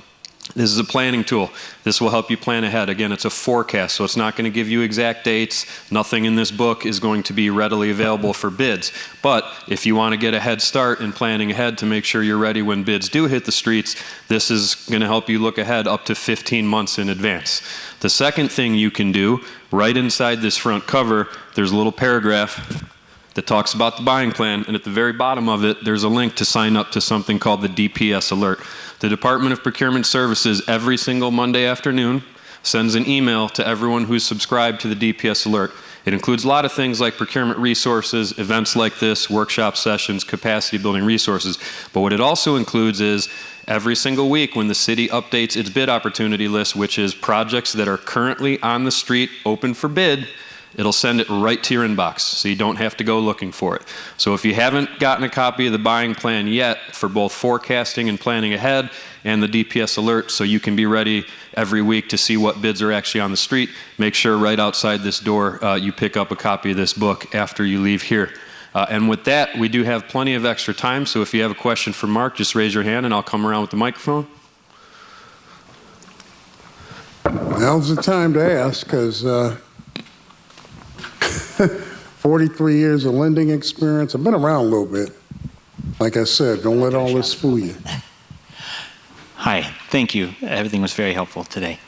this is a planning tool. This will help you plan ahead. Again, it's a forecast, so it's not going to give you exact dates. Nothing in this book is going to be readily available for bids. But if you want to get a head start in planning ahead to make sure you're ready when bids do hit the streets, this is going to help you look ahead up to 15 months in advance. The second thing you can do, right inside this front cover, there's a little paragraph that talks about the buying plan, and at the very bottom of it, there's a link to sign up to something called the DPS Alert. The Department of Procurement Services, every single Monday afternoon, sends an email to everyone who's subscribed to the DPS Alert. It includes a lot of things like procurement resources, events like this, workshop sessions, capacity building resources. But what it also includes is every single week when the city updates its bid opportunity list, which is projects that are currently on the street open for bid, it'll send it right to your inbox, so you don't have to go looking for it. So if you haven't gotten a copy of the buying plan yet for both forecasting and planning ahead and the DPS Alert, so you can be ready every week to see what bids are actually on the street, make sure right outside this door you pick up a copy of this book after you leave here. And with that, we do have plenty of extra time, so if you have a question for Mark, just raise your hand and I'll come around with the microphone. Now's the time to ask, because 43 years of lending experience. I've been around a little bit. Like I said, don't let all this fool you. Hi, thank you. Everything was very helpful today.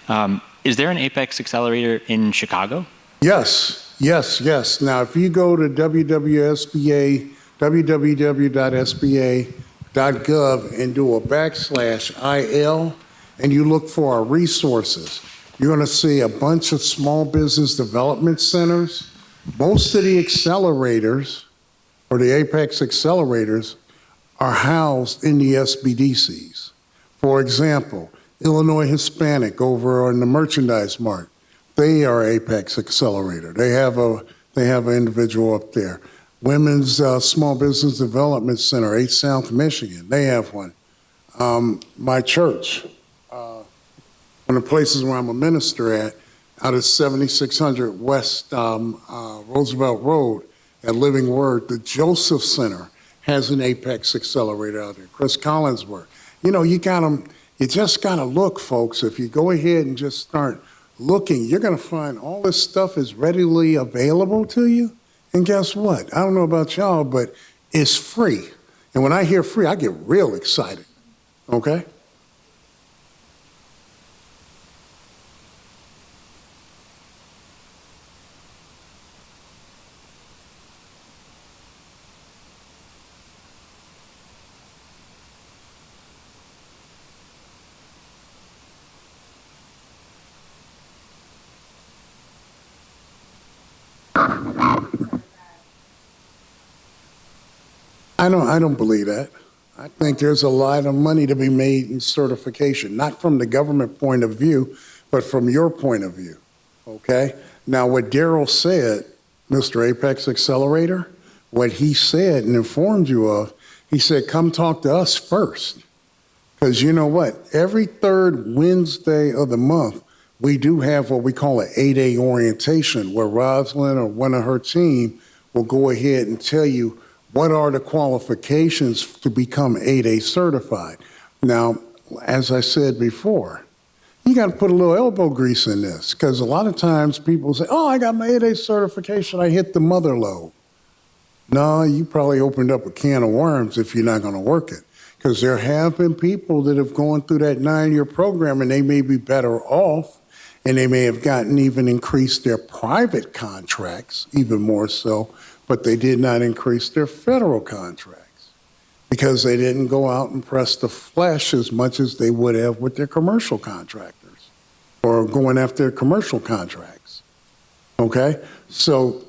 Is there an Apex Accelerator in Chicago? Yes. Now, if you go to www.sba.gov and do a /IL and you look for our resources, you're going to see a bunch of small business development centers. Most of the accelerators, or the Apex accelerators, are housed in the SBDCs. For example, Illinois Hispanic over on the Merchandise Mart, they are Apex Accelerator. They have an individual up there. Women's Small Business Development Center, 8 South Michigan, they have one. My church, one of the places where I'm a minister at, out of 7600 West Roosevelt Road at Living Word, the Joseph Center has an Apex Accelerator out there. Chris Collinsworth. You know, you just got to look, folks. If you go ahead and just start looking, you're going to find all this stuff is readily available to you. And guess what? I don't know about y'all, but it's free. And when I hear free, I get real excited. Okay? I don't believe that. I think there's a lot of money to be made in certification, not from the government point of view, but from your point of view, okay? Now, what Daryl said, Mr. Apex Accelerator, what he said and informed you of, he said, come talk to us first. Because you know what? Every third Wednesday of the month, we do have what we call an 8A orientation where Rosalind or one of her team will go ahead and tell you what are the qualifications to become 8A certified. Now, as I said before, you got to put a little elbow grease in this because a lot of times people say, oh, I got my 8A certification, I hit the mother load. No, you probably opened up a can of worms if you're not going to work it. Because there have been people that have gone through that 9-year program and they may be better off and they may have gotten even increased their private contracts, even more so, but they did not increase their federal contracts because they didn't go out and press the flesh as much as they would have with their commercial contractors or going after their commercial contracts. Okay? So,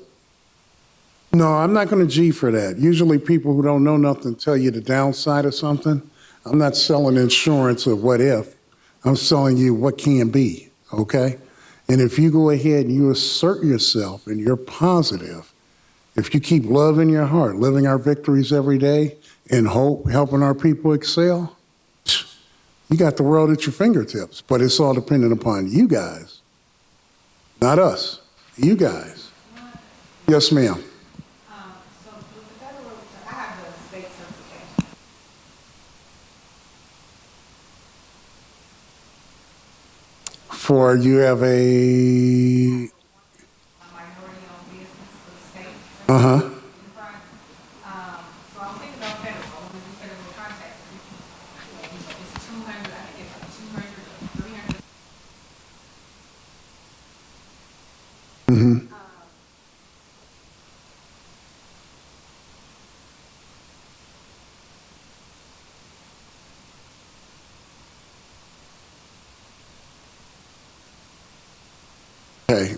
no, I'm not going to G for that. Usually people who don't know nothing tell you the downside of something. I'm not selling insurance of what if. I'm selling you what can be, okay? And if you go ahead and you assert yourself and you're positive, if you keep love in your heart, living our victories every day and hope, helping our people excel, you got the world at your fingertips. But it's all dependent upon you guys, not us, you guys. Yes, ma'am. For you have a minority-owned business for the state. uh-huh. So I'm thinking about federal, when we do federal contracts, it's 200, I think it's like 200 or 300. Mm-hmm. Okay.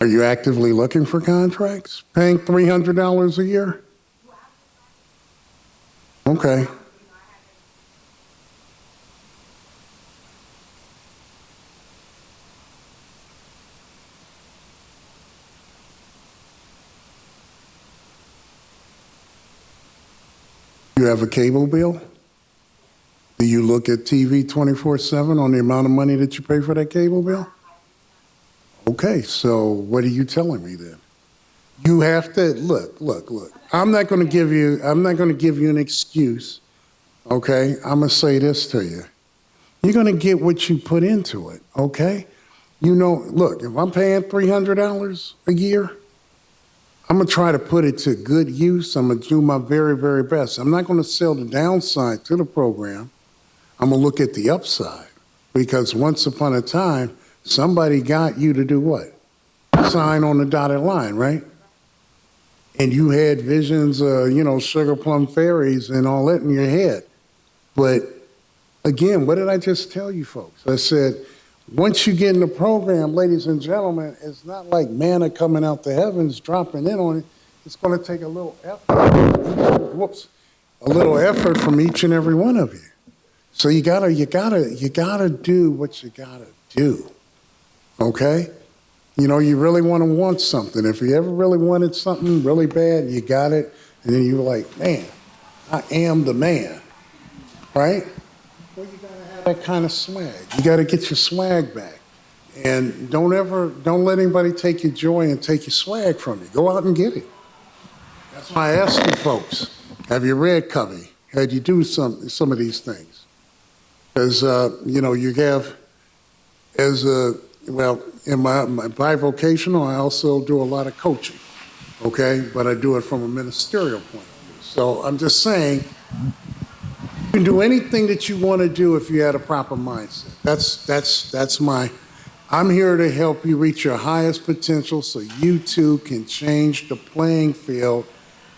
Are you actively looking for contracts? Paying $300 a year? Okay. You have a cable bill? Do you look at TV 24/7 on the amount of money that you pay for that cable bill? Okay, so what are you telling me then? You have to look. I'm not going to give you an excuse. Okay? I'm going to say this to you. You're going to get what you put into it, okay? You know, look, if I'm paying $300 a year, I'm going to try to put it to good use. I'm going to do my very, very best. I'm not going to sell the downside to the program. I'm going to look at the upside because once upon a time, somebody got you to do what? Sign on the dotted line, right? And you had visions, sugar plum fairies and all that in your head. But again, what did I just tell you folks? I said, once you get in the program, ladies and gentlemen, it's not like manna coming out the heavens, dropping in on it. It's going to take a little effort. A little effort from each and every one of you. So you gotta do what you gotta do. Okay? You know, you really want something. If you ever really wanted something really bad, you got it, and then you're like, man, I am the man. Right? Well, you gotta have that kind of swag. You gotta get your swag back. And don't let anybody take your joy and take your swag from you. Go out and get it. That's why I asked you folks, have you read Covey? Had you do some of these things? Because, you have, in my bivocational, I also do a lot of coaching, okay? But I do it from a ministerial point of view. So I'm just saying, you can do anything that you want to do if you had a proper mindset. I'm here to help you reach your highest potential so you too can change the playing field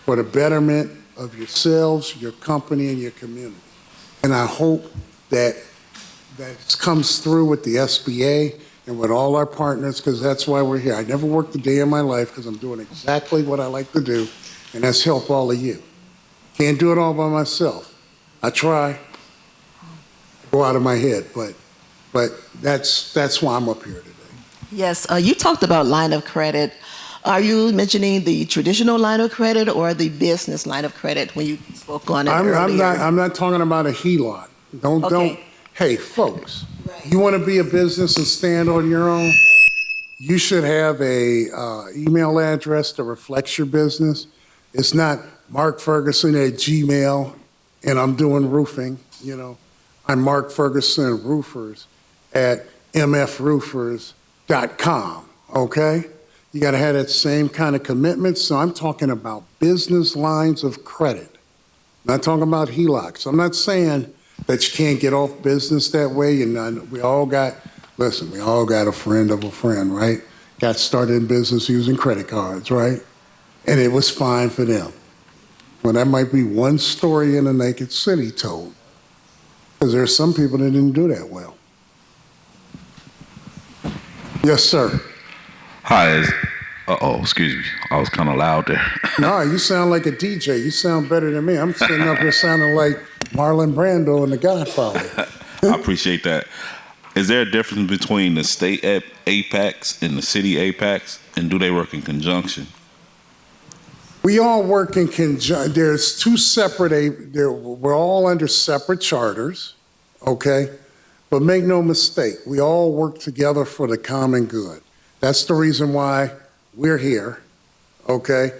for the betterment of yourselves, your company, and your community. And I hope that comes through with the SBA and with all our partners, because that's why we're here. I never worked a day in my life because I'm doing exactly what I like to do, and that's help all of you. Can't do it all by myself. I try, go out of my head, but that's why I'm up here today. Yes, you talked about line of credit. Are you mentioning the traditional line of credit or the business line of credit when you spoke on it earlier? I'm not talking about a HELOC. Don't. Okay. Hey, folks, Right. you want to be a business and stand on your own? You should have a email address that reflects your business. It's not Mark Ferguson at Gmail, and I'm doing roofing. You know, I'm Mark Ferguson Roofers at mfroofers.com. Okay. You got to have that same kind of commitment. So I'm talking about business lines of credit. I'm not talking about HELOCs. I'm not saying that you can't get off business that way. And we all got a friend of a friend, right? Got started in business using credit cards, right? And it was fine for them. Well, that might be one story in a naked city told. Because there are some people that didn't do that well. Yes, sir. Hi. Excuse me. I was kind of loud there. No, you sound like a DJ. You sound better than me. I'm sitting up here sounding like Marlon Brando in The Godfather. I appreciate that. Is there a difference between the state APACs and the city APACs, and do they work in conjunction? We all work in conjunction. There's two separate, we're all under separate charters, okay? But make no mistake, we all work together for the common good. That's the reason why we're here, okay?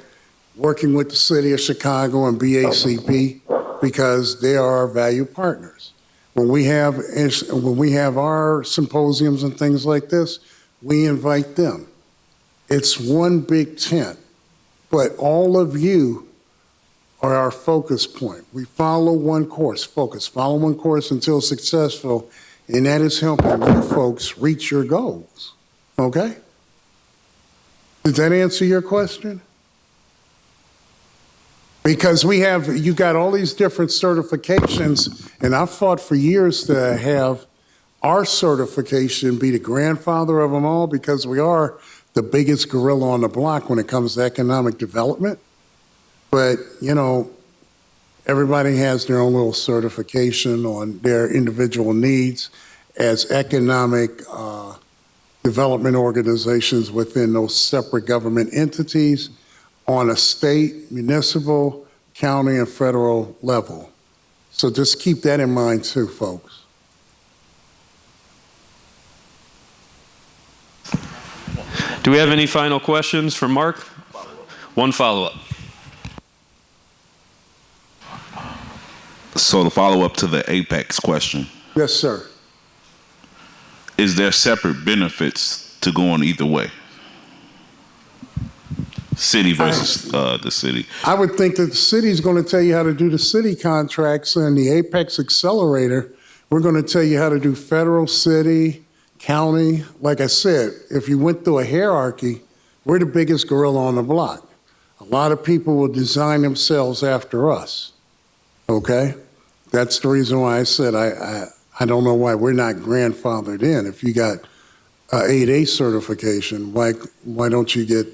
Working with the city of Chicago and BACP, because they are our value partners. When we have our symposiums and things like this, we invite them. It's one big tent, but all of you are our focus point. We follow one course, follow one course until successful, and that is helping you folks reach your goals, okay? Did that answer your question? Because you got all these different certifications, and I've fought for years to have our certification be the grandfather of them all, because we are the biggest gorilla on the block when it comes to economic development. But, you know, everybody has their own little certification on their individual needs as economic development organizations within those separate government entities on a state, municipal, county, and federal level. So just keep that in mind too, folks. Do we have any final questions for Mark? One follow-up. So the follow-up to the Apex question, Yes, sir. is there separate benefits to going either way? City versus the city. I would think that the city's going to tell you how to do the city contracts, and the Apex Accelerator, we're going to tell you how to do federal, city, county. Like I said, if you went through a hierarchy, we're the biggest gorilla on the block. A lot of people will design themselves after us, okay? That's the reason why I said I don't know why we're not grandfathered in. If you got a 8A certification, why don't you get,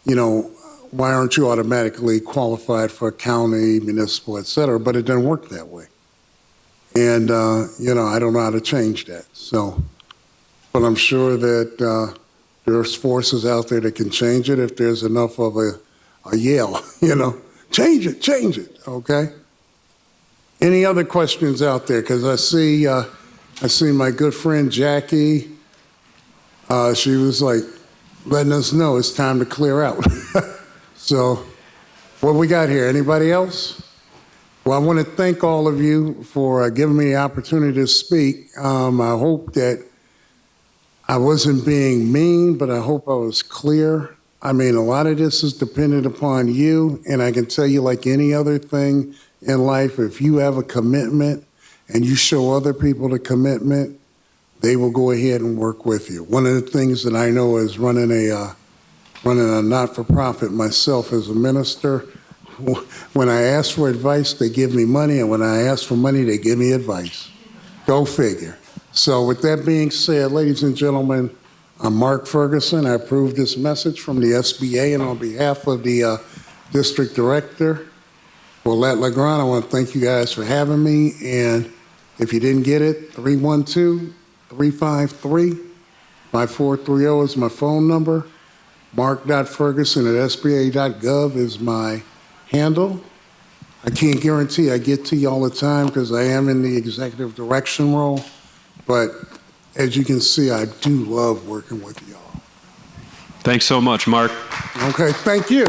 you know, why aren't you automatically qualified for county, municipal, et cetera? But it doesn't work that way. And, you know, I don't know how to change that. So, but I'm sure that there's forces out there that can change it if there's enough of a yell, you know, change it, okay? Any other questions out there? Because I see my good friend Jackie, she was like, letting us know it's time to clear out. So what we got here, anybody else? Well, I want to thank all of you for giving me the opportunity to speak. I hope that I wasn't being mean, but I hope I was clear. I mean, a lot of this is dependent upon you, and I can tell you, like any other thing in life, if you have a commitment and you show other people the commitment, they will go ahead and work with you. One of the things that I know is running a not-for-profit myself as a minister. When I ask for advice, they give me money, and when I ask for money, they give me advice. Go figure. So with that being said, ladies and gentlemen, I'm Mark Ferguson. I approve this message from the SBA, and on behalf of the district director, Well, at LeGrand, I want to thank you guys for having me. And if you didn't get it, 312-353-5430 is my phone number. Mark.Ferguson@SBA.gov is my handle. I can't guarantee I get to you all the time because I am in the executive direction role. But as you can see, I do love working with y'all. Thanks so much, Mark. Okay, thank you.